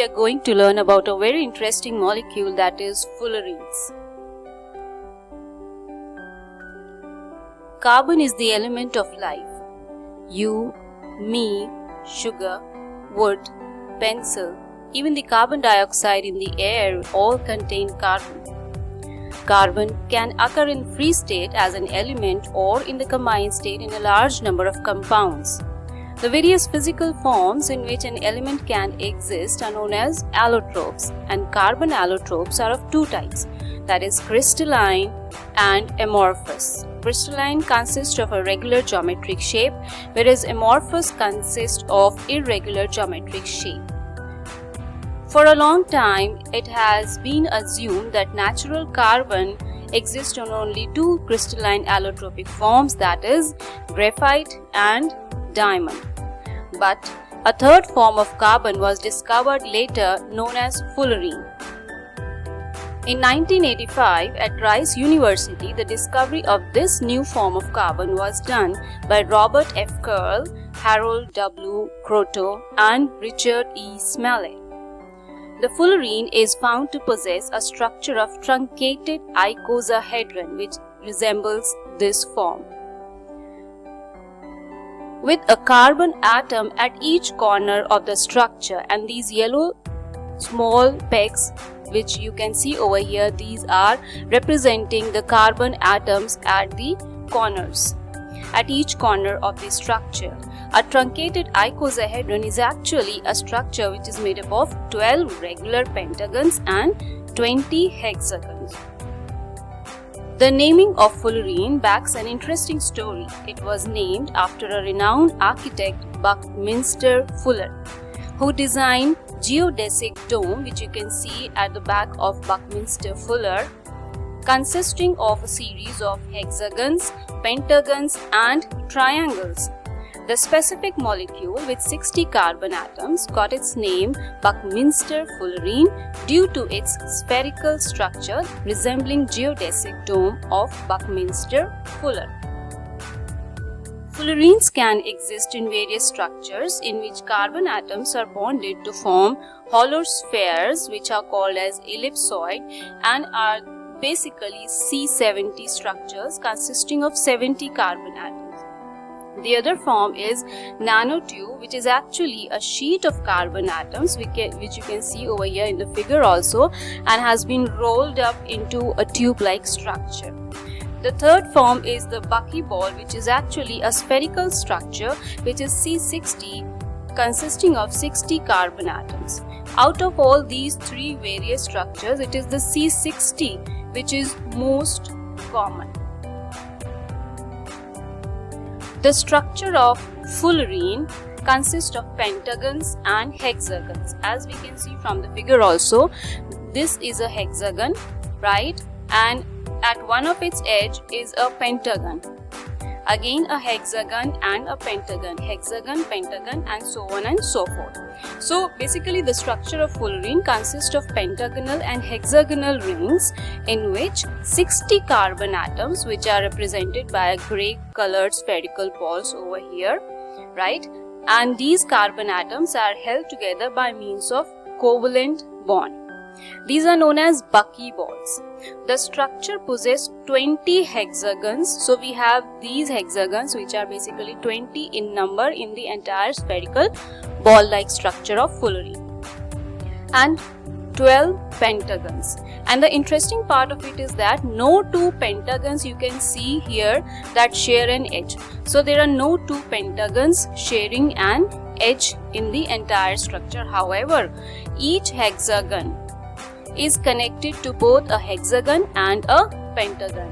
we are going to learn about a very interesting molecule, that is fullerenes. Carbon is the element of life. You, me, sugar, wood, pencil, even the carbon dioxide in the air all contain carbon. Carbon can occur in free state as an element or in the combined state in a large number of compounds. The various physical forms in which an element can exist are known as allotropes, and carbon allotropes are of two types, that is crystalline and amorphous. Crystalline consists of a regular geometric shape, whereas amorphous consists of irregular geometric shape. For a long time, it has been assumed that natural carbon exists on only two crystalline allotropic forms, that is graphite and diamond. But a third form of carbon was discovered later, known as fullerene. In 1985, at Rice University, the discovery of this new form of carbon was done by Robert F. Curl, Harold W. Kroto, and Richard E. Smalley. The fullerene is found to possess a structure of truncated icosahedron which resembles this form, with a carbon atom at each corner of the structure, and these yellow small pecks which you can see over here, these are representing the carbon atoms at the corners, at each corner of the structure. A truncated icosahedron is actually a structure which is made up of 12 regular pentagons and 20 hexagons. The naming of fullerene backs an interesting story. It was named after a renowned architect, Buckminster Fuller, who designed geodesic dome, which you can see at the back of Buckminster Fuller, consisting of a series of hexagons, pentagons and triangles. The specific molecule with 60 carbon atoms got its name Buckminster fullerene due to its spherical structure resembling geodesic dome of Buckminster Fuller. Fullerenes can exist in various structures in which carbon atoms are bonded to form hollow spheres, which are called as ellipsoid, and are basically C70 structures consisting of 70 carbon atoms. The other form is nanotube, which is actually a sheet of carbon atoms which you can see over here in the figure also, and has been rolled up into a tube-like structure. The third form is the buckyball, which is actually a spherical structure which is C60, consisting of 60 carbon atoms. Out of all these three various structures, it is the C60 which is most common. The structure of fullerene consists of pentagons and hexagons. As we can see from the figure also, this is a hexagon, right? And at one of its edge is a pentagon. Again a hexagon and a pentagon, hexagon, pentagon, and so on and so forth. So basically the structure of fullerene consists of pentagonal and hexagonal rings in which 60 carbon atoms, which are represented by a grey colored spherical balls over here, right? And these carbon atoms are held together by means of covalent bond. These are known as buckyballs. The structure possesses 20 hexagons. So we have these hexagons which are basically 20 in number in the entire spherical ball-like structure of fullerene, and 12 pentagons. And the interesting part of it is that no two pentagons you can see here that share an edge. So there are no two pentagons sharing an edge in the entire structure. However, each hexagon is connected to both a hexagon and a pentagon.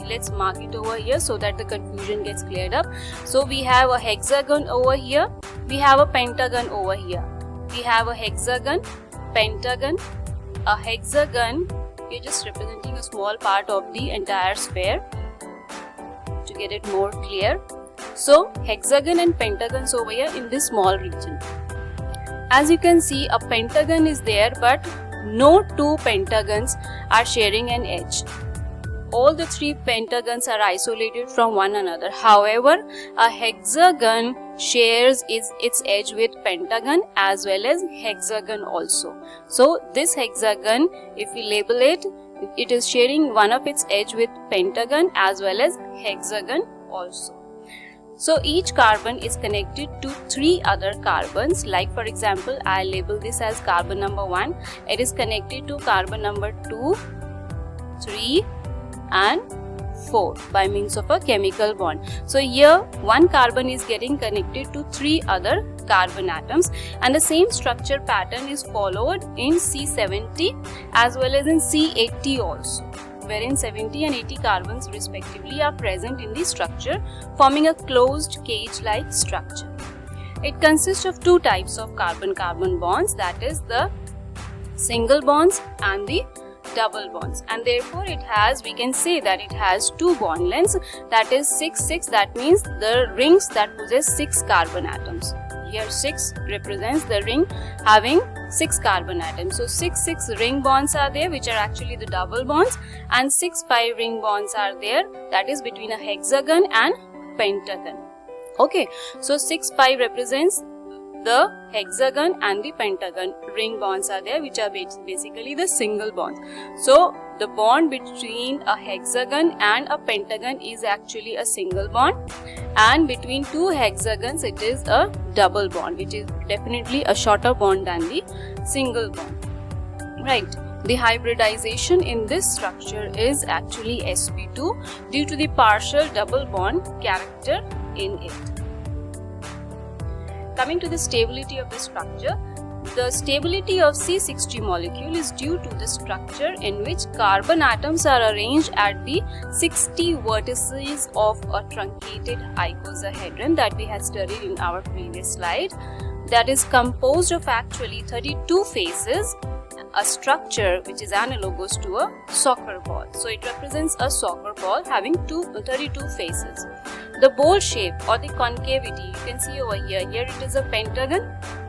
Let's mark it over here so that the confusion gets cleared up. So we have a hexagon over here, we have a pentagon over here, we have a hexagon, pentagon, a hexagon. We're just representing a small part of the entire sphere to get it more clear. So hexagon and pentagons over here in this small region. As you can see, a pentagon is there, but no two pentagons are sharing an edge. all the three pentagons are isolated from one another. However, a hexagon shares its edge with pentagon as well as hexagon also. So this hexagon, if we label it, it is sharing one of its edge with pentagon as well as hexagon also. So each carbon is connected to three other carbons. Like for example, I label this as carbon number 1. It is connected to carbon number 2, 3 and 4 by means of a chemical bond. So here one carbon is getting connected to three other carbon atoms, and the same structure pattern is followed in C70 as well as in C80 also, wherein 70 and 80 carbons respectively are present in the structure, forming a closed cage-like structure. It consists of two types of carbon-carbon bonds, that is the single bonds and the double bonds, and therefore we can say that it has two bond lengths, that is 6-6. That means the rings that possess 6 carbon atoms. Here 6 represents the ring having 6 carbon atoms. So 6-6 ring bonds are there, which are actually the double bonds, and 6-5 ring bonds are there, that is between a hexagon and pentagon. Okay, so 6-5 represents the hexagon and the pentagon. Ring bonds are there, which are basically the single bonds. So the bond between a hexagon and a pentagon is actually a single bond, and between two hexagons it is a double bond, which is definitely a shorter bond than the single bond. Right. The hybridization in this structure is actually sp2 due to the partial double bond character in it. Coming to the stability of the structure, the stability of C60 molecule is due to the structure in which carbon atoms are arranged at the 60 vertices of a truncated icosahedron that we had studied in our previous slide, that is composed of actually 32 faces, a structure which is analogous to a soccer ball. So it represents a soccer ball having 32 faces. The bowl shape or the concavity, you can see over here. Here it is a pentagon,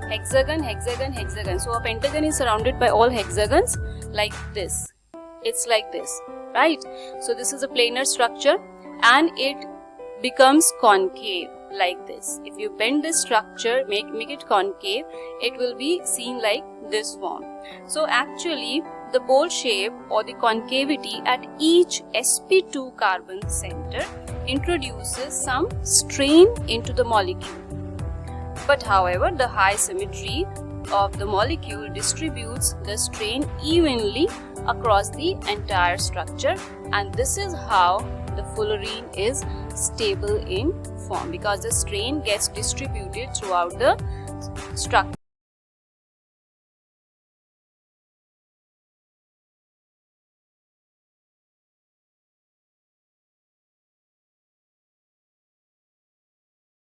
hexagon, hexagon, hexagon. So a pentagon is surrounded by all hexagons like this. It's like this, right? So this is a planar structure and it becomes concave like this. If you bend this structure, make it concave, it will be seen like this form. So actually the bowl shape or the concavity at each sp2 carbon center introduces some strain into the molecule. But however, the high symmetry of the molecule distributes the strain evenly across the entire structure, and this is how the fullerene is stable in form, because the strain gets distributed throughout the structure.